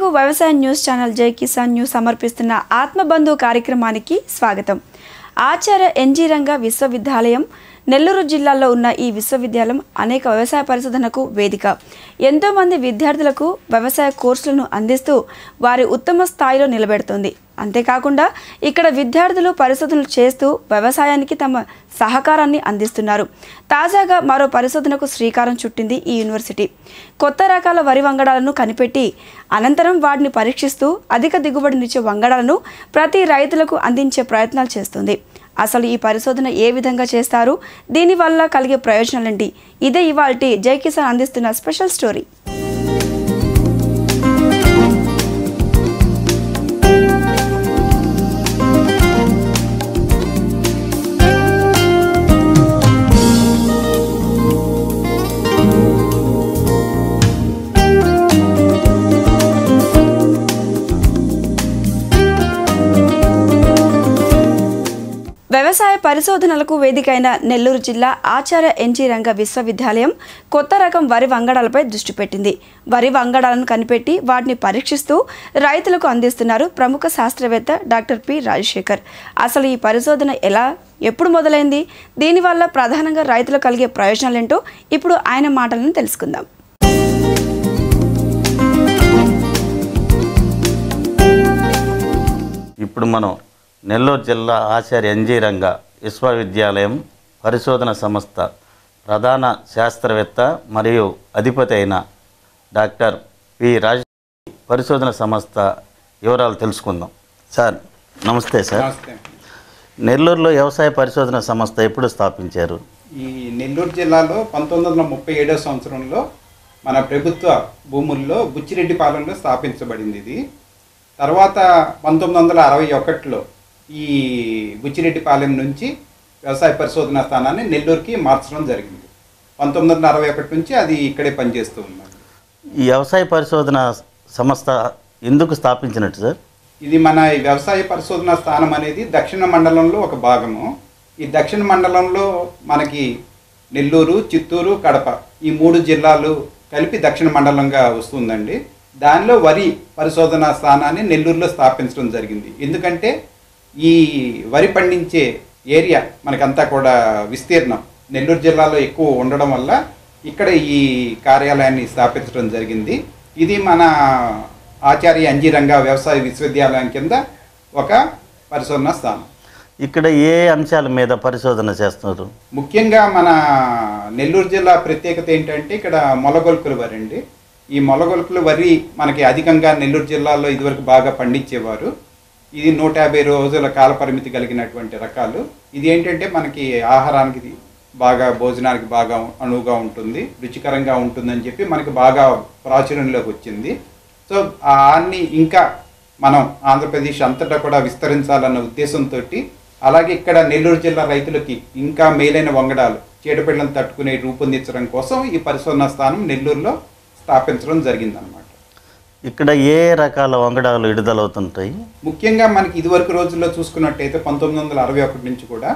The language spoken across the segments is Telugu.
తెలుగు వ్యవసాయ న్యూస్ ఛానల్ జై కిసాన్ న్యూస్ సమర్పిస్తున్న ఆత్మబంధు కార్యక్రమానికి స్వాగతం. ఆచార్య ఎన్జీ రంగా విశ్వవిద్యాలయం నెల్లూరు జిల్లాలో ఉన్న ఈ విశ్వవిద్యాలయం అనేక వ్యవసాయ పరిశోధనకు వేదిక. ఎంతో మంది విద్యార్థులకు వ్యవసాయ కోర్సులను అందిస్తూ వారి ఉత్తమ స్థాయిలో నిలబెడుతుంది. అంతేకాకుండా ఇక్కడ విద్యార్థులు పరిశోధనలు చేస్తూ వ్యవసాయానికి తమ సహకారాన్ని అందిస్తున్నారు. తాజాగా మరో పరిశోధనకు శ్రీకారం చుట్టింది ఈ యూనివర్సిటీ. కొత్త రకాల వరి వంగడాలను కనిపెట్టి అనంతరం వాటిని పరీక్షిస్తూ అధిక దిగుబడినిచ్చే వంగడాలను ప్రతి రైతులకు అందించే ప్రయత్నాలు చేస్తుంది. అసలు ఈ పరిశోధన ఏ విధంగా చేస్తారు, దీనివల్ల కలిగే ప్రయోజనాలేంటి, ఇదే ఇవాల్టి జై కిసాన్ అందిస్తున్న స్పెషల్ స్టోరీ. వ్యవసాయ పరిశోధనలకు వేదికైన నెల్లూరు జిల్లా ఆచార్య ఎన్జీ రంగా విశ్వవిద్యాలయం కొత్త రకం వరి వంగడాలపై దృష్టి పెట్టింది. వరి వంగడాలను కనిపెట్టి వాటిని పరీక్షిస్తూ రైతులకు అందిస్తున్నారు ప్రముఖ శాస్త్రవేత్త డాక్టర్ పి రాజశేఖర్. అసలు ఈ పరిశోధన ఎలా, ఎప్పుడు మొదలైంది, దీనివల్ల ప్రధానంగా రైతులకు కలిగే ప్రయోజనాలేంటో ఇప్పుడు ఆయన మాటలను తెలుసుకుందాం. ఇప్పుడు మనం నెల్లూరు జిల్లా ఆచార్య ఎన్జీ రంగా విశ్వవిద్యాలయం పరిశోధన సంస్థ ప్రధాన శాస్త్రవేత్త మరియు అధిపతి అయిన డాక్టర్ పి రాజశేఖర్ పరిశోధన సంస్థ వివరాలు తెలుసుకుందాం. సార్ నమస్తే. సార్, నెల్లూరులో వ్యవసాయ పరిశోధన సంస్థ ఎప్పుడు స్థాపించారు? ఈ నెల్లూరు జిల్లాలో 1937 సంవత్సరంలో మన ప్రభుత్వ భూముల్లో బుచ్చిరెడ్డిపాలెంలో స్థాపించబడింది. ఇది తర్వాత 1961లో ఈ బుచ్చిరెడ్డిపాలెం నుంచి వ్యవసాయ పరిశోధనా స్థానాన్ని నెల్లూరుకి మార్చడం జరిగింది. 1961 నుంచి అది ఇక్కడే పనిచేస్తూ ఉన్నది. ఈ వ్యవసాయ పరిశోధన సంస్థ ఎందుకు స్థాపించినట్టు సార్? ఇది మన వ్యవసాయ పరిశోధనా స్థానం అనేది దక్షిణ మండలంలో ఒక భాగము. ఈ దక్షిణ మండలంలో మనకి నెల్లూరు, చిత్తూరు, కడప ఈ 3 జిల్లాలు కలిపి దక్షిణ మండలంగా వస్తుందండి. దానిలో వరి పరిశోధనా స్థానాన్ని నెల్లూరులో స్థాపించడం జరిగింది. ఎందుకంటే ఈ వరి పండించే ఏరియా మనకంతా కూడా విస్తీర్ణం నెల్లూరు జిల్లాలో ఎక్కువ ఉండడం వల్ల ఇక్కడ ఈ కార్యాలయాన్ని స్థాపించడం జరిగింది. ఇది మన ఆచార్య ఎన్జీ రంగా వ్యవసాయ విశ్వవిద్యాలయం కింద ఒక పరిశోధనా స్థానం. ఇక్కడ ఏ అంశాల మీద పరిశోధన చేస్తున్నారు? ముఖ్యంగా మన నెల్లూరు జిల్లా ప్రత్యేకత ఏంటంటే ఇక్కడ మొలగొలుకుల వరి అండి. ఈ మొలగొలుకుల వరి మనకి అధికంగా నెల్లూరు జిల్లాలో ఇదివరకు బాగా పండించేవారు. ఇది 150 రోజుల కాల పరిమితి కలిగినటువంటి రకాలు. ఇది ఏంటంటే మనకి ఆహారానికి బాగా, భోజనానికి బాగా అనువుగా ఉంటుంది, రుచికరంగా ఉంటుందని చెప్పి మనకి బాగా ప్రాచుర్యంలోకి వచ్చింది. సో అన్ని ఇంకా మనం ఆంధ్రప్రదేశ్ అంతటా కూడా విస్తరించాలన్న ఉద్దేశంతో, అలాగే ఇక్కడ నెల్లూరు జిల్లా రైతులకి ఇంకా మేలైన వంగడాలు, చీడపీడలను తట్టుకునే రూపొందించడం కోసం ఈ పరిశోధనా స్థానం నెల్లూరులో స్థాపించడం జరిగిందనమాట. ఇక్కడ ఏ రకాల వంగడాలు విడుదలవుతుంటాయి? ముఖ్యంగా మనకి ఇదివరకు రోజుల్లో చూసుకున్నట్టయితే 1961 నుంచి కూడా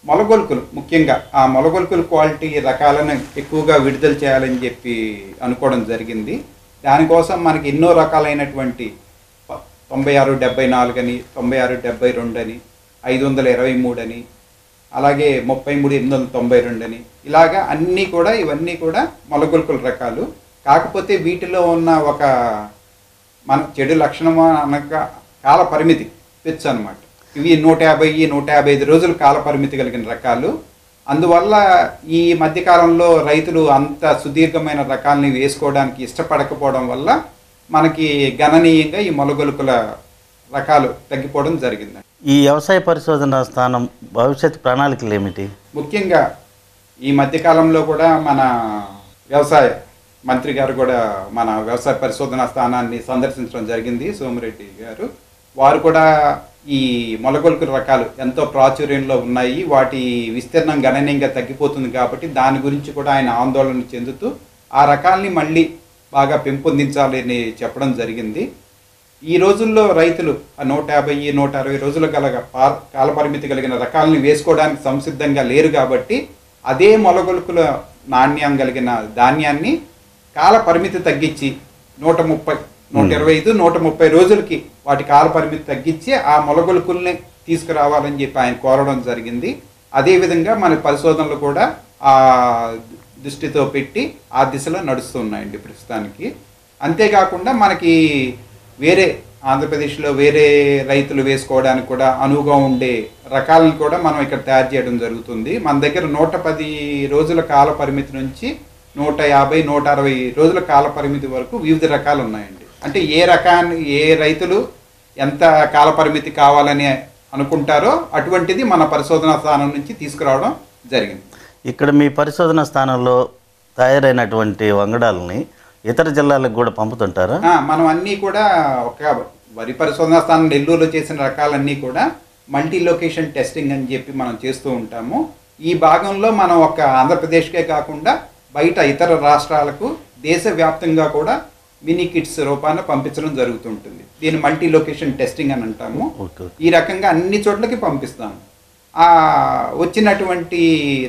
మొలగొలుకులు, ముఖ్యంగా ఆ మొలగొలుకుల క్వాలిటీ రకాలను ఎక్కువగా విడుదల చేయాలని చెప్పి అనుకోవడం జరిగింది. దానికోసం మనకి ఎన్నో రకాలైనటువంటి 9674 అని, 9672 అని, 523 అని, అలాగే 33892 అని, ఇలాగా అన్నీ కూడా ఇవన్నీ కూడా మొలగొలుకుల రకాలు. కాకపోతే వీటిలో ఉన్న ఒక మన చెడు లక్షణం అనక కాల పరిమితి తెచ్చు అనమాట. ఇవి 150-155 రోజుల కాల పరిమితి కలిగిన రకాలు. అందువల్ల ఈ మధ్యకాలంలో రైతులు అంత సుదీర్ఘమైన రకాలని వేసుకోవడానికి ఇష్టపడకపోవడం వల్ల మనకి గణనీయంగా ఈ మొలగొలుకుల రకాలు తగ్గిపోవడం జరిగింది. ఈ వ్యవసాయ పరిశోధన స్థానం భవిష్యత్ ప్రణాళికలు ఏమిటి? ముఖ్యంగా ఈ మధ్యకాలంలో కూడా మన వ్యవసాయ మంత్రి గారు కూడా మన వ్యవసాయ పరిశోధనా స్థానాన్ని సందర్శించడం జరిగింది, సోమిరెడ్డి గారు. వారు కూడా ఈ మొలగొలుకుల రకాలు ఎంతో ప్రాచుర్యంలో ఉన్నాయి, వాటి విస్తీర్ణం గణనీయంగా తగ్గిపోతుంది కాబట్టి దాని గురించి కూడా ఆయన ఆందోళన చెందుతూ ఆ రకాల్ని మళ్ళీ బాగా పెంపొందించాలని చెప్పడం జరిగింది. ఈ రోజుల్లో రైతులు 150-160 రోజుల కాలపరిమితి కలిగిన రకాలని వేసుకోవడానికి సంసిద్ధంగా లేరు కాబట్టి అదే మొలగొలుకుల నాణ్యం కలిగిన ధాన్యాన్ని కాల పరిమితి తగ్గించి 130 125 130 రోజులకి వాటి కాల పరిమితి తగ్గించి ఆ మొలగొలుకుల్ని తీసుకురావాలని చెప్పి ఆయన కోరడం జరిగింది. అదేవిధంగా మన పరిశోధనలు కూడా ఆ దృష్టితో పెట్టి ఆ దిశలో నడుస్తున్నాయండి ప్రస్తుతానికి. అంతేకాకుండా మనకి వేరే ఆంధ్రప్రదేశ్లో వేరే రైతులు వేసుకోవడానికి కూడా అనువుగా ఉండే రకాలను కూడా మనం ఇక్కడ తయారు చేయడం జరుగుతుంది. మన దగ్గర 110 రోజుల కాల పరిమితి నుంచి 150 160 రోజుల కాల పరిమితి వరకు వివిధ రకాలు ఉన్నాయండి. అంటే ఏ రైతులు ఎంత కాల పరిమితి కావాలని అనుకుంటారో అటువంటిది మన పరిశోధనా స్థానం నుంచి తీసుకురావడం జరిగింది. ఇక్కడ మీ పరిశోధన స్థానంలో తయారైనటువంటి వంగడాలని ఇతర జిల్లాలకు కూడా పంపుతుంటారా? మనం అన్నీ కూడా ఒక వరి పరిశోధనా స్థానం నెల్లూరులో చేసిన రకాలన్నీ కూడా మల్టీ లొకేషన్ టెస్టింగ్ అని చెప్పి మనం చేస్తూ ఉంటాము. ఈ భాగంలో మనం ఒక ఆంధ్రప్రదేశ్కే కాకుండా బయట ఇతర రాష్ట్రాలకు దేశవ్యాప్తంగా కూడా మినీ కిట్స్ రూపాన పంపించడం జరుగుతుంటుంది. దీన్ని మల్టీ లొకేషన్ టెస్టింగ్ అని అంటాము. ఈ రకంగా అన్ని చోట్లకి పంపిస్తాము. వచ్చినటువంటి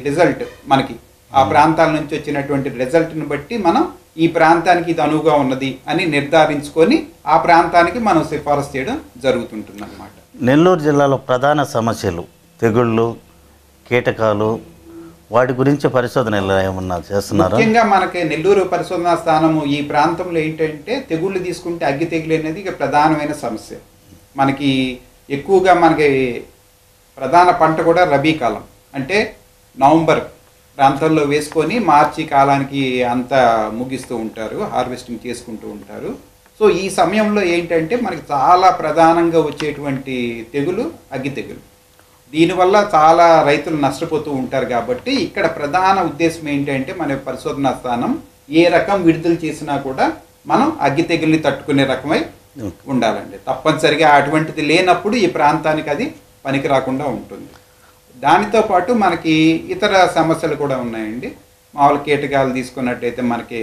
రిజల్ట్ మనకి ఆ ప్రాంతాల నుంచి వచ్చినటువంటి రిజల్ట్ని బట్టి మనం ఈ ప్రాంతానికి ఇది అనువుగా ఉన్నది అని నిర్ధారించుకొని ఆ ప్రాంతానికి మనం సిఫారసు చేయడం జరుగుతుంటుంది అన్నమాట. నెల్లూరు జిల్లాలో ప్రధాన సమస్యలు తెగుళ్ళు, కీటకాలు, వాటి గురించి పరిశోధన ఏమన్నా చేస్తున్నారా? ముఖ్యంగా మనకి నెల్లూరు పరిశోధనా స్థానము ఈ ప్రాంతంలో ఏంటంటే తెగుళ్ళు తీసుకుంటే అగ్గి తెగులు అనేది ఇక ప్రధానమైన సమస్య. మనకి ఎక్కువగా మనకి ప్రధాన పంట కూడా రబీ కాలం, అంటే నవంబర్ ప్రాంతాల్లో వేసుకొని మార్చి కాలానికి అంతా ముగిస్తూ ఉంటారు, హార్వెస్టింగ్ చేసుకుంటూ ఉంటారు. సో ఈ సమయంలో ఏంటంటే మనకి చాలా ప్రధానంగా వచ్చేటువంటి తెగులు అగ్గి తెగులు. దీనివల్ల చాలా రైతులు నష్టపోతూ ఉంటారు. కాబట్టి ఇక్కడ ప్రధాన ఉద్దేశం ఏంటంటే మన పరిశోధనా స్థానం ఏ రకం విడుదల చేసినా కూడా మనం అగ్గి తెగుల్ని తట్టుకునే రకమై ఉండాలండి. తప్పనిసరిగా అటువంటిది లేనప్పుడు ఈ ప్రాంతానికి అది పనికి రాకుండా ఉంటుంది. దానితో పాటు మనకి ఇతర సమస్యలు కూడా ఉన్నాయండి. మామూలు కీటకాలు తీసుకున్నట్టయితే మనకి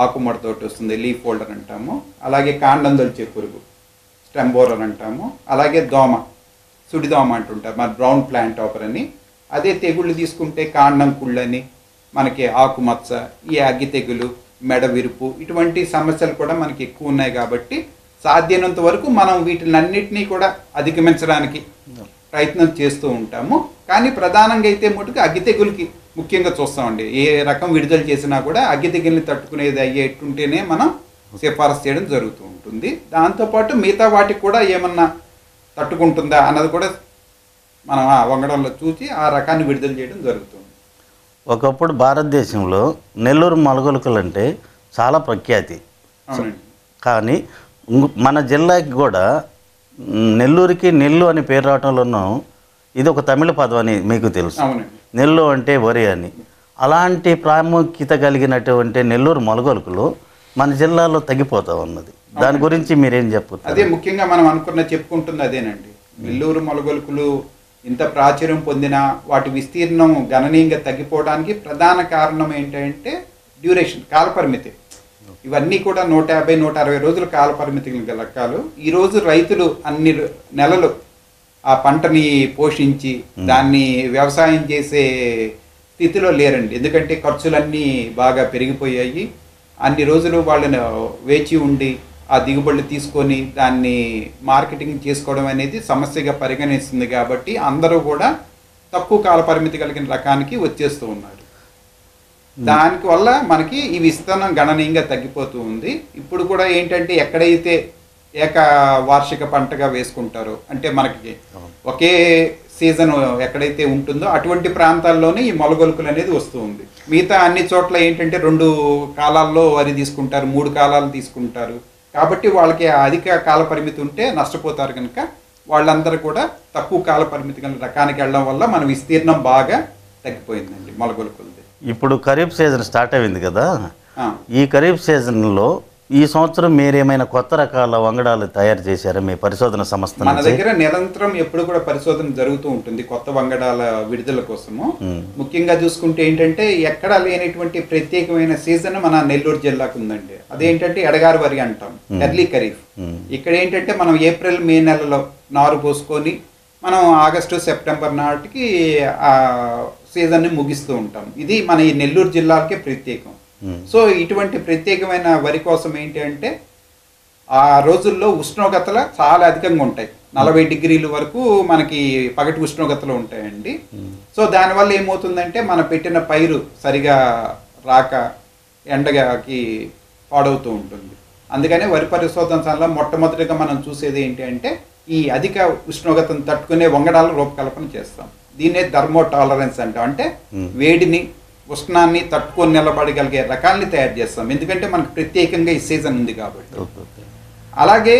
ఆకుముడతోటి వస్తుంది, లీఫ్ ఫోల్డర్ అంటాము. అలాగే కాండం దొల్చే పురుగు, స్టెమ్ బోరర్ అంటాము. అలాగే దోమ, సుడిదోమ అంటుంటారు, మన బ్రౌన్ ప్లాంట్ టాపర్ అని. అదే తెగుళ్ళు తీసుకుంటే కాండం కుళ్ళని, మనకి ఆకుమచ్చ, ఈ అగ్గి తెగులు, మెడ విరుపు, ఇటువంటి సమస్యలు కూడా మనకి ఎక్కువ ఉన్నాయి. కాబట్టి సాధ్యమైనంత వరకు మనం వీటినన్నిటినీ కూడా అధిగమించడానికి ప్రయత్నం చేస్తూ ఉంటాము. కానీ ప్రధానంగా అయితే మటుకు అగ్గి తెగులకి ముఖ్యంగా చూస్తామండి. ఏ రకం విడుదల చేసినా కూడా అగ్గి తెగుల్ని తట్టుకునేది అయ్యేటుంటేనే మనం సిఫారసు చేయడం జరుగుతూ ఉంటుంది. దాంతోపాటు మిగతా వాటికి కూడా ఏమన్నా తట్టుకుంటుందా అన్నది కూడా మనం ఆ వంగడంలో చూసి ఆ రకాన్ని విడుదల చేయడం జరుగుతుంది. ఒకప్పుడు భారతదేశంలో నెల్లూరు మొలగొలుకులు అంటే చాలా ప్రఖ్యాతి. అవునండి. కానీ మన జిల్లాకి కూడా నెల్లూరుకి నెల్లు అని పేరు రావడంలోనూ ఇది ఒక తమిళ పదం అని మీకు తెలుసు. అవునండి. నెల్లు అంటే వరి అని. అలాంటి ప్రాముఖ్యత కలిగినటువంటి నెల్లూరు మొలగొలుకులు మన జిల్లాలో తగ్గిపోతూ ఉన్నది. దాని గురించి మీరేం చెప్తారు? అదే ముఖ్యంగా మనం చెప్పుకుంటుంది అదేనండి. నెల్లూరు మొలగొలుకులు ఇంత ప్రాచుర్యం పొందిన వాటి విస్తీర్ణం గణనీయంగా తగ్గిపోవడానికి ప్రధాన కారణం ఏంటంటే డ్యూరేషన్, కాలపరిమితి. ఇవన్నీ కూడా 150 160 రోజుల కాలపరిమితి గల రకాలు. ఈరోజు రైతులు అన్ని నెలలు ఆ పంటని పోషించి దాన్ని వ్యవసాయం చేసే స్థితిలో లేరండి. ఎందుకంటే ఖర్చులన్నీ బాగా పెరిగిపోయాయి. అన్ని రోజులు వాళ్ళని వేచి ఉండి ఆ దిగుబడులు తీసుకొని దాన్ని మార్కెటింగ్ చేసుకోవడం అనేది సమస్యగా పరిగణిస్తుంది. కాబట్టి అందరూ కూడా తక్కువ కాల పరిమితి కలిగిన రకానికి వచ్చేస్తూ ఉన్నారు. దానికి వల్ల మనకి ఈ విస్తీర్ణం గణనీయంగా తగ్గిపోతూ ఉంది. ఇప్పుడు కూడా ఏంటంటే ఎక్కడైతే ఏక వార్షిక పంటగా వేసుకుంటారో, అంటే మనకి ఒకే సీజన్ ఎక్కడైతే ఉంటుందో అటువంటి ప్రాంతాల్లోనే ఈ మొలగొలుకులు అనేది వస్తూ ఉంది. మిగతా అన్ని చోట్ల ఏంటంటే 2 కాలాల్లో వరి తీసుకుంటారు, 3 కాలాలు తీసుకుంటారు. కాబట్టి వాళ్ళకి అధిక కాల పరిమితి ఉంటే నష్టపోతారు. కనుక వాళ్ళందరూ కూడా తక్కువ కాల పరిమితి గల రకానికి వెళ్ళడం వల్ల మన విస్తీర్ణం బాగా తగ్గిపోయిందండి మొలగొలుకులది. ఇప్పుడు ఖరీఫ్ సీజన్ స్టార్ట్ అయింది కదా, ఈ ఖరీఫ్ సీజన్లో ఈ సంవత్సరం మీరేమైనా కొత్త రకాల వంగడాలు తయారు చేశారా మీ పరిశోధన సంస్థ? మన దగ్గర నిరంతరం ఎప్పుడు కూడా పరిశోధన జరుగుతూ ఉంటుంది కొత్త వంగడాల విడుదల కోసము. ముఖ్యంగా చూసుకుంటే ఏంటంటే ఎక్కడా లేనటువంటి ప్రత్యేకమైన సీజన్ మన నెల్లూరు జిల్లాకు ఉందండి. అదేంటంటే ఎడగారు వరి అంటాం, ఎర్లీ ఖరీఫ్. ఇక్కడ ఏంటంటే మనం ఏప్రిల్ మే నెలలో నారు పోసుకొని మనం ఆగస్టు సెప్టెంబర్ నాటికి ఆ సీజన్ని ముగిస్తూ ఉంటాం. ఇది మన ఈ నెల్లూరు జిల్లాకే ప్రత్యేకం. సో ఇటువంటి ప్రత్యేకమైన వరి కోసం ఏంటి అంటే ఆ రోజుల్లో ఉష్ణోగ్రతలు చాలా అధికంగా ఉంటాయి. 40 డిగ్రీల వరకు మనకి పగటి ఉష్ణోగ్రతలు ఉంటాయండి. సో దానివల్ల ఏమవుతుందంటే మనం పెట్టిన పైరు సరిగా రాక ఎండకి పాడవుతూ ఉంటుంది. అందుకనే వరి పరిశోధనలో మొట్టమొదటిగా మనం చూసేది ఏంటి అంటే ఈ అధిక ఉష్ణోగ్రతను తట్టుకునే వంగడాల రూపకల్పన చేస్తాం. దీన్నే థర్మో టాలరెన్స్ అంటాం. అంటే వేడిని ఉష్ణాన్ని తట్టుకొని నిలబడగలిగే రకాలని తయారు చేస్తాం. ఎందుకంటే మనకు ప్రత్యేకంగా ఈ సీజన్ ఉంది కాబట్టి. అలాగే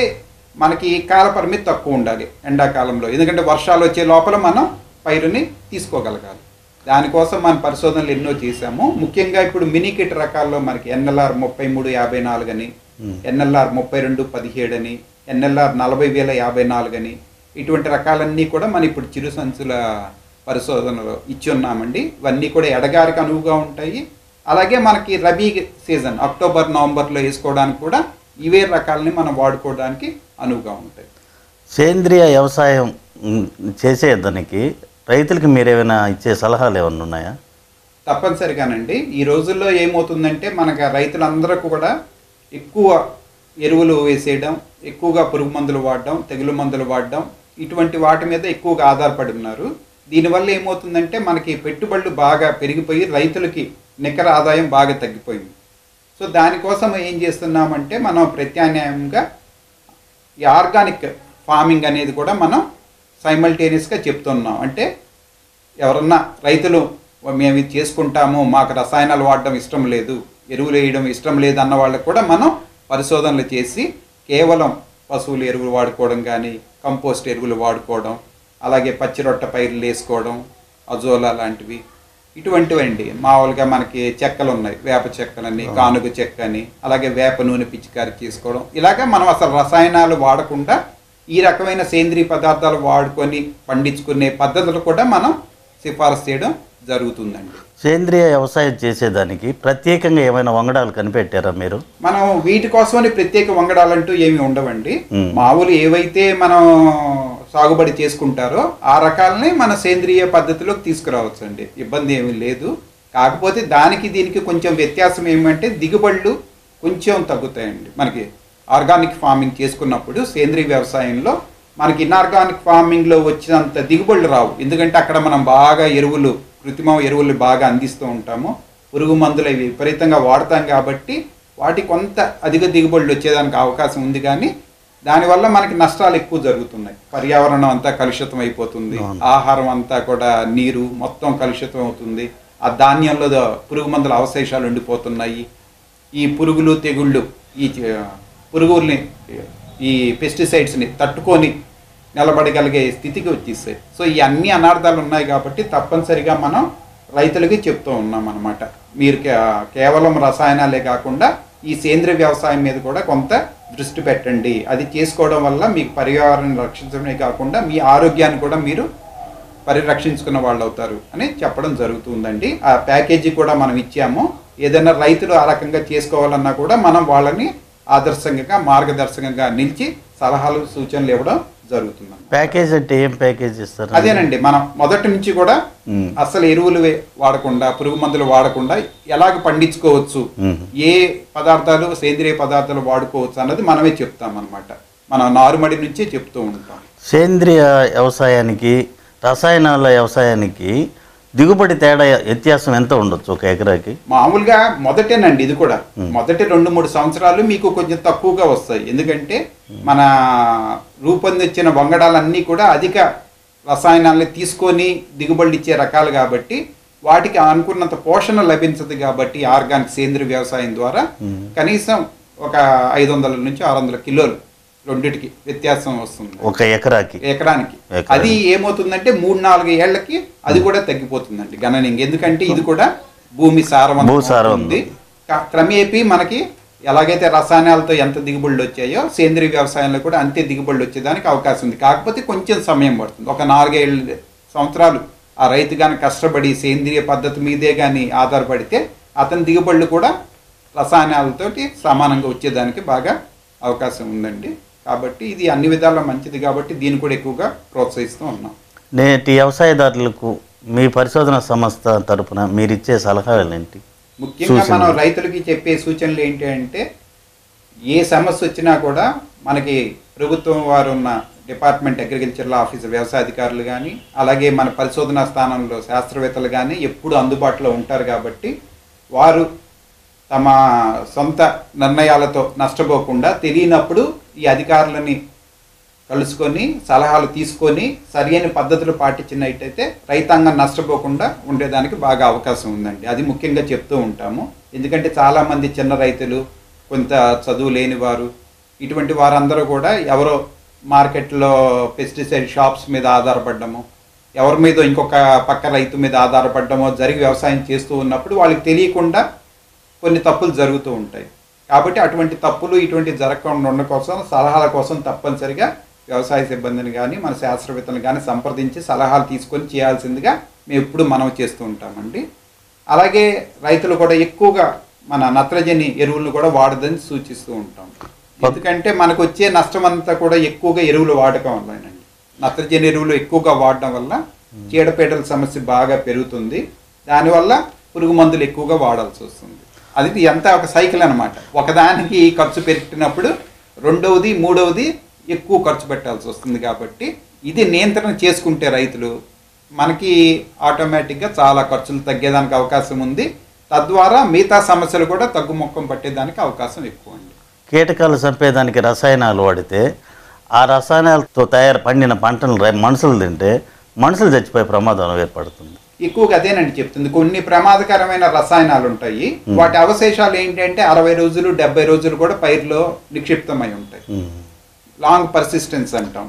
మనకి కాల పరిమితి తక్కువ ఉండాలి ఎండాకాలంలో, ఎందుకంటే వర్షాలు వచ్చే లోపల మనం పైరుని తీసుకోగలగాలి. దానికోసం మన పరిశోధనలు ఎన్నో చేశాము. ముఖ్యంగా ఇప్పుడు మినీ కిట్ రకాల్లో మనకి ఎన్ఎల్ఆర్ 3354 అని, ఎన్ఎల్ఆర్ 3217 అని, ఎన్ఎల్ఆర్ 40054 అని, ఇటువంటి రకాలన్నీ కూడా మనం ఇప్పుడు చిరు సంచుల పరిశోధనలో ఇచ్చి ఉన్నామండి. ఇవన్నీ కూడా ఎడగారికి అనువుగా ఉంటాయి. అలాగే మనకి రబీ సీజన్ అక్టోబర్ నవంబర్లో వేసుకోవడానికి కూడా ఇవే రకాలని మనం వాడుకోవడానికి అనువుగా ఉంటాయి. సేంద్రియ వ్యవసాయం చేసేదానికి రైతులకి మీరు ఏమైనా ఇచ్చే సలహాలు ఏమైనా ఉన్నాయా? తప్పనిసరిగానండి. ఈ రోజుల్లో ఏమవుతుందంటే మనకు రైతులందరూ కూడా ఎక్కువ ఎరువులు వేసేయడం, ఎక్కువగా పురుగు మందులు వాడడం, తెగులు మందులు వాడడం, ఇటువంటి వాటి మీద ఎక్కువగా ఆధారపడి ఉన్నారు. దీనివల్ల ఏమవుతుందంటే మనకి పెట్టుబడులు బాగా పెరిగిపోయి రైతులకి నికర ఆదాయం బాగా తగ్గిపోయింది. సో దానికోసం ఏం చేస్తున్నామంటే మనం ప్రత్యామ్నాయంగా ఈ ఆర్గానిక్ ఫార్మింగ్ అనేది కూడా మనం సైమల్టేనియస్గా చెప్తున్నాం. అంటే ఎవరన్నా రైతులు మేము ఇది చేసుకుంటాము, మాకు రసాయనాలు వాడడం ఇష్టం లేదు, ఎరువులు వేయడం ఇష్టం లేదు అన్న వాళ్ళకు కూడా మనం పరిశోధనలు చేసి కేవలం పశువుల ఎరువులు వాడుకోవడం కానీ, కంపోస్ట్ ఎరువులు వాడుకోవడం, అలాగే పచ్చిరొట్ట పైర్లు వేసుకోవడం, అజోలా లాంటివి, ఇటువంటివండి. మామూలుగా మనకి చెక్కలు ఉన్నాయి, వేప చెక్కలని, కానుగ చెక్క అని, అలాగే వేప నూనె పిచికారి చేసుకోవడం. ఇలాగ మనం అసలు రసాయనాలు వాడకుండా ఈ రకమైన సేంద్రీయ పదార్థాలు వాడుకొని పండించుకునే పద్ధతులు కూడా మనం సిఫారసు చేయడం జరుగుతుందండి. సేంద్రియ వ్యవసాయం చేసేదానికి ప్రత్యేకంగా ఏమైనా వంగడాలు కనిపెట్టారా మీరు? మనం వీటి కోసమని ప్రత్యేక వంగడాలంటూ ఏమి ఉండవండి. మామూలు ఏవైతే మనం సాగుబడి చేసుకుంటారో ఆ రకాలని మన సేంద్రియ పద్ధతిలోకి తీసుకురావచ్చు అండి, ఇబ్బంది ఏమీ లేదు. కాకపోతే దానికి దీనికి కొంచెం వ్యత్యాసం ఏమంటే దిగుబడులు కొంచెం తగ్గుతాయండి. మనకి ఆర్గానిక్ ఫార్మింగ్ చేసుకున్నప్పుడు సేంద్రియ వ్యవసాయంలో మనకి ఇన్ఆర్గానిక్ ఫార్మింగ్లో వచ్చినంత దిగుబడులు రావు. ఎందుకంటే అక్కడ మనం బాగా ఎరువులు, కృత్రిమ ఎరువులు బాగా అందిస్తూ ఉంటాము, పురుగు మందులు అవి విపరీతంగా వాడతాం కాబట్టి వాటి కొంత అధిక దిగుబడులు వచ్చేదానికి అవకాశం ఉంది. కానీ దానివల్ల మనకి నష్టాలు ఎక్కువ జరుగుతున్నాయి. పర్యావరణం అంతా కలుషితం అయిపోతుంది, ఆహారం అంతా కూడా నీరు మొత్తం కలుషితం అవుతుంది, ఆ ధాన్యంలో పురుగు మందుల అవశేషాలు ఉండిపోతున్నాయి. ఈ పురుగులు తెగుళ్ళు ఈ పురుగుల్ని ఈ పెస్టిసైడ్స్ని తట్టుకొని నిలబడగలిగే స్థితికి వచ్చేసాయి. సో ఈ అన్ని అనార్థాలు ఉన్నాయి కాబట్టి తప్పనిసరిగా మనం రైతులకి చెప్తూ ఉన్నాం అన్నమాట. మీరు కేవలం రసాయనాలే కాకుండా ఈ సేంద్రియ వ్యవసాయం మీద కూడా కొంత దృష్టి పెట్టండి. అది చేసుకోవడం వల్ల మీకు పర్యావరణం రక్షించడమే కాకుండా మీ ఆరోగ్యాన్ని కూడా మీరు పరిరక్షించుకున్న వాళ్ళు అవుతారు అని చెప్పడం జరుగుతుందండి. ఆ ప్యాకేజీ కూడా మనం ఇచ్చాము. ఏదైనా రైతులు ఆ రకంగా చేసుకోవాలన్నా కూడా మనం వాళ్ళని ఆదర్శంగా మార్గదర్శకంగా నిలిచి సలహాలు సూచనలు ఇవ్వడం జరుగుతుంది. ప్యాకేజ్ అంటే ఏం ప్యాకేజ్ ఇస్తారు? అదేనండి, మనం మొదటి నుంచి కూడా అసలు ఎరువులు వాడకుండా, పురుగు మందులు వాడకుండా ఎలాగ పండించుకోవచ్చు, ఏ పదార్థాలు సేంద్రియ పదార్థాలు వాడుకోవచ్చు అన్నది మనమే చెప్తాం అన్నమాట. మనం నారుమడి నుంచే చెప్తూ ఉంటాం. సేంద్రియ వ్యవసాయానికి రసాయనాల వ్యవసాయానికి దిగుబడి తేడా వ్యత్యాసం ఎంత ఉండొచ్చు ఒక ఎకరాకి? మామూలుగా మొదటేనండి, ఇది కూడా మొదటి 2-3 సంవత్సరాలు మీకు కొంచెం తక్కువగా వస్తాయి. ఎందుకంటే మన రూపొందించిన వంగడాలన్నీ కూడా అధిక రసాయనాలని తీసుకొని దిగుబడి ఇచ్చే రకాలు కాబట్టి వాటికి అనుకున్నంత పోషణ లభించదు. కాబట్టి ఆర్గానిక్ సేంద్రియ వ్యవసాయం ద్వారా కనీసం ఒక 500 నుంచి 600 కిలోలు రెండిటికి వ్యత్యాసం వస్తుంది ఒక ఎకరానికి. అది ఏమవుతుందంటే 3-4 ఏళ్లకి అది కూడా తగ్గిపోతుందండి గణనీయంగా. ఎందుకంటే ఇది కూడా భూమి సారవంతం ఉంది. క్రమేపీ మనకి ఎలాగైతే రసాయనాలతో ఎంత దిగుబడులు వచ్చాయో సేంద్రియ వ్యవసాయంలో కూడా అంతే దిగుబడులు వచ్చేదానికి అవకాశం ఉంది. కాకపోతే కొంచెం సమయం పడుతుంది. ఒక 4-5 సంవత్సరాలు ఆ రైతు కానీ కష్టపడి సేంద్రియ పద్ధతి మీదే కానీ ఆధారపడితే అతని దిగుబడులు కూడా రసాయనాలతోటి సమానంగా వచ్చేదానికి బాగా అవకాశం ఉందండి. కాబట్టి ఇది అన్ని విధాలా మంచిది కాబట్టి దీన్ని కూడా ఎక్కువగా ప్రోత్సహిస్తూ ఉన్నాం. నేటి వ్యవసాయదారులకు మీ పరిశోధన సంస్థ తరపున మీరు ఇచ్చే సలహాలు ఏంటి? ముఖ్యంగా మనం రైతులకి చెప్పే సూచనలు ఏంటి అంటే ఏ సమస్య వచ్చినా కూడా మనకి ప్రభుత్వం వారు ఉన్న డిపార్ట్మెంట్ అగ్రికల్చర్ ఆఫీసర్ వ్యవసాయ అధికారులు కానీ అలాగే మన పరిశోధనా స్థానంలో శాస్త్రవేత్తలు కానీ ఎప్పుడు అందుబాటులో ఉంటారు కాబట్టి వారు తమ సొంత నిర్ణయాలతో నష్టపోకుండా తెలియనప్పుడు ఈ అధికారులని కలుసుకొని సలహాలు తీసుకొని సరైన పద్ధతులు పాటించినట్టయితే రైతాంగం నష్టపోకుండా ఉండేదానికి బాగా అవకాశం ఉందండి. అది ముఖ్యంగా చెప్తూ ఉంటాము. ఎందుకంటే చాలామంది చిన్న రైతులు, కొంత చదువు లేని వారు, ఇటువంటి వారందరూ కూడా ఎవరో మార్కెట్లో పెస్టిసైడ్ షాప్స్ మీద ఆధారపడ్డము, ఎవరి మీద ఇంకొక పక్క రైతు మీద ఆధారపడ్డమో జరిగి వ్యవసాయం చేస్తూ ఉన్నప్పుడు వాళ్ళకి తెలియకుండా కొన్ని తప్పులు జరుగుతూ ఉంటాయి. కాబట్టి అటువంటి తప్పులు ఇటువంటి జరగకుండా ఉండడం కోసం సలహాల కోసం తప్పనిసరిగా వ్యవసాయ సిబ్బందిని కానీ మన శాస్త్రవేత్తలను కానీ సంప్రదించి సలహాలు తీసుకొని చేయాల్సిందిగా మేము ఎప్పుడు మనం చేస్తూ ఉంటామండి. అలాగే రైతులు కూడా ఎక్కువగా మన నత్రజని ఎరువులను కూడా వాడదని సూచిస్తూ ఉంటాం. ఎందుకంటే మనకు వచ్చే నష్టం అంతా కూడా ఎక్కువగా ఎరువులు వాడకం వల్లనండి. నత్రజని ఎరువులు ఎక్కువగా వాడడం వల్ల చీడపీడల సమస్య బాగా పెరుగుతుంది. దానివల్ల పురుగు మందులు ఎక్కువగా వాడాల్సి వస్తుంది. అది ఎంత ఒక సైకిల్ అనమాట. ఒకదానికి ఖర్చు పెట్టినప్పుడు రెండవది మూడవది ఎక్కువ ఖర్చు పెట్టాల్సి వస్తుంది. కాబట్టి ఇది నియంత్రణ చేసుకుంటే రైతులు మనకి ఆటోమేటిక్గా చాలా ఖర్చులు తగ్గేదానికి అవకాశం ఉంది. తద్వారా మిగతా సమస్యలు కూడా తగ్గుముఖం పట్టేదానికి అవకాశం ఎక్కువ అండి. కీటకాలు చంపేదానికి రసాయనాలు వాడితే ఆ రసాయనాలతో పండిన పంటలు మనుషులు తింటే మనుషులు చచ్చిపోయే ప్రమాదం ఏర్పడుతుంది. ఎక్కువగా అదేనండి చెప్తుంది. కొన్ని ప్రమాదకరమైన రసాయనాలు ఉంటాయి. వాటి అవశేషాలు ఏంటంటే 60 రోజులు 70 రోజులు కూడా పైరులో నిక్షిప్తమై ఉంటాయి. లాంగ్ పర్సిస్టెన్స్ అంటాం.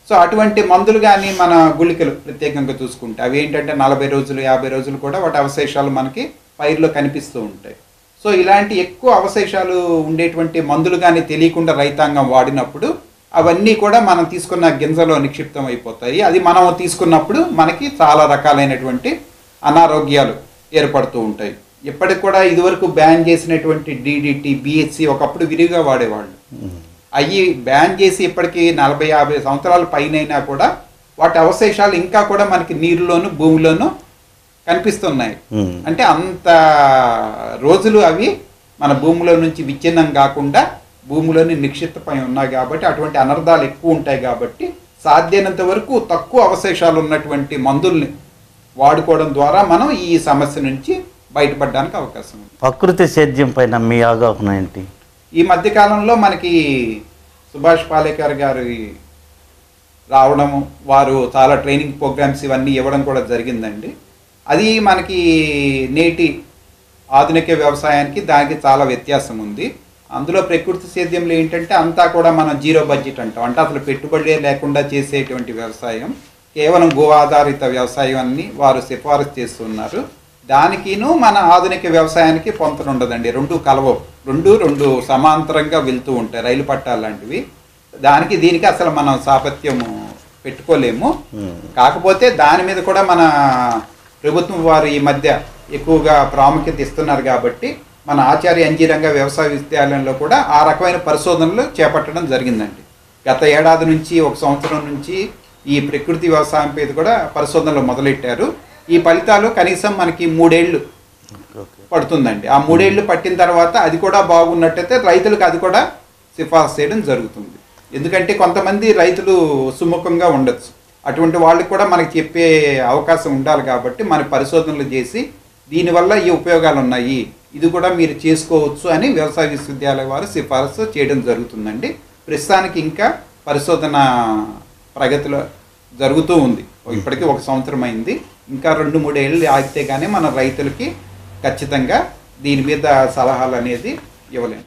సో అటువంటి మందులు కానీ మన గుళికలు ప్రత్యేకంగా చూసుకుంటే అవి ఏంటంటే 40 రోజులు 50 రోజులు కూడా వాటి అవశేషాలు మనకి పైరులో కనిపిస్తూ ఉంటాయి. సో ఇలాంటి ఎక్కువ అవశేషాలు ఉండేటువంటి మందులు కానీ తెలియకుండా రైతాంగం వాడినప్పుడు అవన్నీ కూడా మనం తీసుకున్న గింజలో నిక్షిప్తం అయిపోతాయి. అది మనం తీసుకున్నప్పుడు మనకి చాలా రకాలైనటువంటి అనారోగ్యాలు ఏర్పడుతూ ఉంటాయి. ఇప్పటికి కూడా ఇదివరకు బ్యాన్ చేసినటువంటి DDT, BHC ఒకప్పుడు విరివిగా వాడేవాళ్ళు. అవి బ్యాన్ చేసి ఇప్పటికీ 40-50 సంవత్సరాల పైనైనా కూడా వాటి అవశేషాలు ఇంకా కూడా మనకి నీరులోను భూమిలోను కనిపిస్తున్నాయి. అంటే అంత రోజులు అవి మన భూమిలో నుంచి విచ్ఛిన్నం కాకుండా భూమిలోని నిక్షిప్తమై ఉన్నాయి. కాబట్టి అటువంటి అనర్థాలు ఎక్కువ ఉంటాయి. కాబట్టి సాధ్యమైనంత వరకు తక్కువ అవశేషాలు ఉన్నటువంటి మందుల్ని వాడుకోవడం ద్వారా మనం ఈ సమస్య నుంచి బయటపడడానికి అవకాశం ఉంది. ప్రకృతి సేద్యం పైన మీ అవగాహన ఏంటి? ఈ మధ్యకాలంలో మనకి సుభాష్ పాలేకర్ గారి రావడము, వారు చాలా ట్రైనింగ్ ప్రోగ్రామ్స్ ఇవన్నీ ఇవ్వడం కూడా జరిగిందండి. అది మనకి నేటి ఆధునిక వ్యవసాయానికి దానికి చాలా వ్యత్యాసం ఉంది. అందులో ప్రకృతి సేద్యంలో ఏంటంటే అంతా కూడా మనం జీరో బడ్జెట్ అంటాం. అంటే అసలు పెట్టుబడి లేకుండా చేసేటువంటి వ్యవసాయం, కేవలం గో ఆధారిత వ్యవసాయం అని వారు సిఫారసు చేస్తున్నారు. దానికిను మన ఆధునిక వ్యవసాయానికి పొంతన ఉండదండి. రెండు కలవవు, రెండు సమాంతరంగా వెళ్తూ ఉంటాయి, రైలు పట్టాలు లాంటివి. దానికి దీనికి అసలు మనం సాపత్యము పెట్టుకోలేము. కాకపోతే దాని మీద కూడా మన ప్రభుత్వం వారు ఈ మధ్య ఎక్కువగా ప్రాముఖ్యత ఇస్తున్నారు. కాబట్టి మన ఆచార్య ఎన్జీ రంగా వ్యవసాయ విశ్వవిద్యాలయంలో కూడా ఆ రకమైన పరిశోధనలు చేపట్టడం జరిగిందండి. గత ఏడాది నుంచి 1 సంవత్సరం నుంచి ఈ ప్రకృతి వ్యవసాయం మీద కూడా పరిశోధనలు మొదలెట్టారు. ఈ ఫలితాలు కనీసం మనకి 3 ఏళ్ళు పడుతుందండి. ఆ 3 ఏళ్ళు పట్టిన తర్వాత అది కూడా బాగున్నట్టయితే రైతులకు అది కూడా సిఫార్సు చేయడం జరుగుతుంది. ఎందుకంటే కొంతమంది రైతులు సుముఖంగా ఉండొచ్చు. అటువంటి వాళ్ళకి కూడా మనకి చెప్పే అవకాశం ఉండాలి. కాబట్టి మన పరిశోధనలు చేసి దీనివల్ల ఈ ఉపయోగాలు ఉన్నాయి, ఇది కూడా మీరు చేసుకోవచ్చు అని వ్యవసాయ విశ్వవిద్యాలయం వారు సిఫారసు చేయడం జరుగుతుందండి. ప్రస్తుతానికి ఇంకా పరిశోధన ప్రగతిలో జరుగుతూ ఉంది. ఇప్పటికీ 1 సంవత్సరం అయింది. ఇంకా 2-3 ఏళ్ళు ఆగితే కానీ మన రైతులకి ఖచ్చితంగా దీని మీద సలహాలు అనేది ఇవ్వలేము.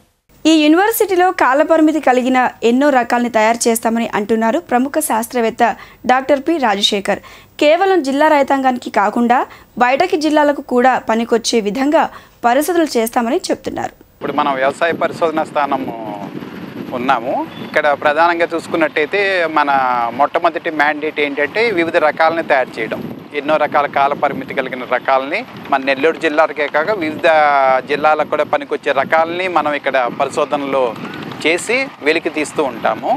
ఈ యూనివర్సిటీలో కాలపరిమితి కలిగిన ఎన్నో రకాలని తయారు చేస్తామని అంటున్నారు ప్రముఖ శాస్త్రవేత్త డాక్టర్ పి రాజశేఖర్. కేవలం జిల్లా రైతాంగానికి కాకుండా బయటకి జిల్లాలకు కూడా పనికొచ్చే విధంగా పరిశోధనలు చేస్తామని చెప్తున్నారు. ఇప్పుడు మనం వ్యవసాయ పరిశోధన స్థానము ఉన్నాము. ఇక్కడ ప్రధానంగా చూసుకున్నట్టయితే మన మొట్టమొదటి మ్యాండేట్ ఏంటంటే వివిధ రకాలని తయారు చేయడం. ఎన్నో రకాల కాల పరిమితి కలిగిన రకాలని మన నెల్లూరు జిల్లాకే కాక వివిధ జిల్లాలకు కూడా పనికొచ్చే రకాలని మనం ఇక్కడ పరిశోధనలో చేసి వెలికి తీస్తూ ఉంటాము.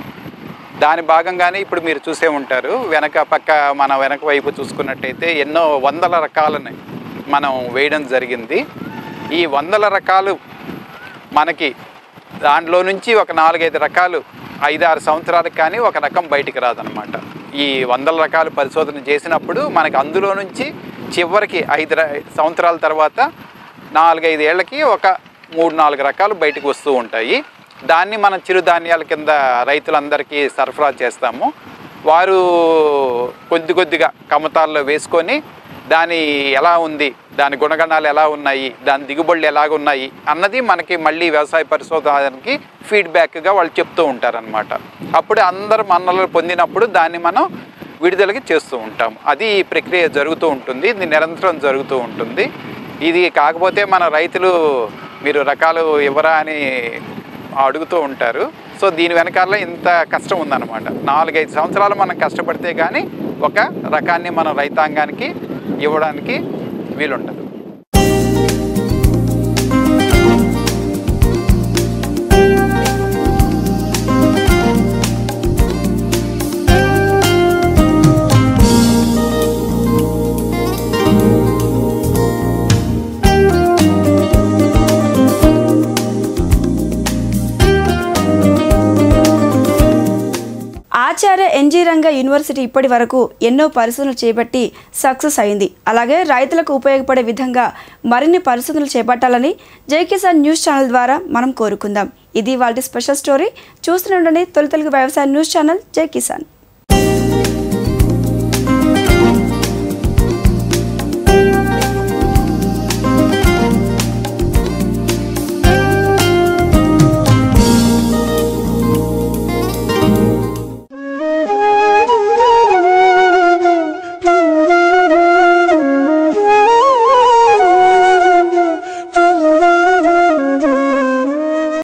దాని భాగంగానే ఇప్పుడు మీరు చూసే ఉంటారు మన వెనక వైపు చూసుకున్నట్టయితే ఎన్నో 100 రకాలని మనం వేయడం జరిగింది. ఈ 100 రకాలు మనకి దాంట్లో నుంచి ఒక 4-5 రకాలు 5-6 సంవత్సరాలకు కానీ ఒక రకం బయటికి రాదనమాట. ఈ 100 రకాలు పరిశోధన చేసినప్పుడు మనకి అందులో నుంచి చివరికి 5 సంవత్సరాల తర్వాత 4-5 ఏళ్ళకి ఒక 3-4 రకాలు బయటకు వస్తూ ఉంటాయి. దాన్ని మనం చిరుధాన్యాల కింద రైతులందరికీ సరఫరా చేస్తాము. వారు కొద్దిగా కమతాల్లో వేసుకొని దాని ఎలా ఉంది, దాని గుణగణాలు ఎలా ఉన్నాయి, దాని దిగుబడులు ఎలాగున్నాయి అన్నది మనకి మళ్ళీ వ్యవసాయ పరిశోధనకి ఫీడ్బ్యాక్గా వాళ్ళు చెప్తూ ఉంటారనమాట. అప్పుడు అందరు మన్నలు పొందినప్పుడు దాన్ని మనం విడుదలకి చేస్తూ ఉంటాము. అది ఈ ప్రక్రియ జరుగుతూ ఉంటుంది. ఇది నిరంతరం జరుగుతూ ఉంటుంది. ఇది కాకపోతే మన రైతులు మీరు రకాలు ఇవ్వరా అని అడుగుతూ ఉంటారు. సో దీని వెనకాల ఇంత కష్టం ఉందన్నమాట. 4-5 సంవత్సరాలు మనం కష్టపడితే కానీ ఒక రకాన్ని మనం రైతాంగానికి ఇవ్వడానికి వీలుండదు. ఆచార్య ఎన్జీ రంగా యూనివర్సిటీ ఇప్పటి వరకు ఎన్నో పరిశోధనలు చేపట్టి సక్సెస్ అయింది. అలాగే రైతులకు ఉపయోగపడే విధంగా మరిన్ని పరిశోధనలు చేపట్టాలని జై కిసాన్ న్యూస్ ఛానల్ ద్వారా మనం కోరుకుందాం. ఇది వాళ్ళ స్పెషల్ స్టోరీ. చూస్తూనే ఉండండి తొలి తెలుగు వ్యవసాయ న్యూస్ ఛానల్ జై కిసాన్.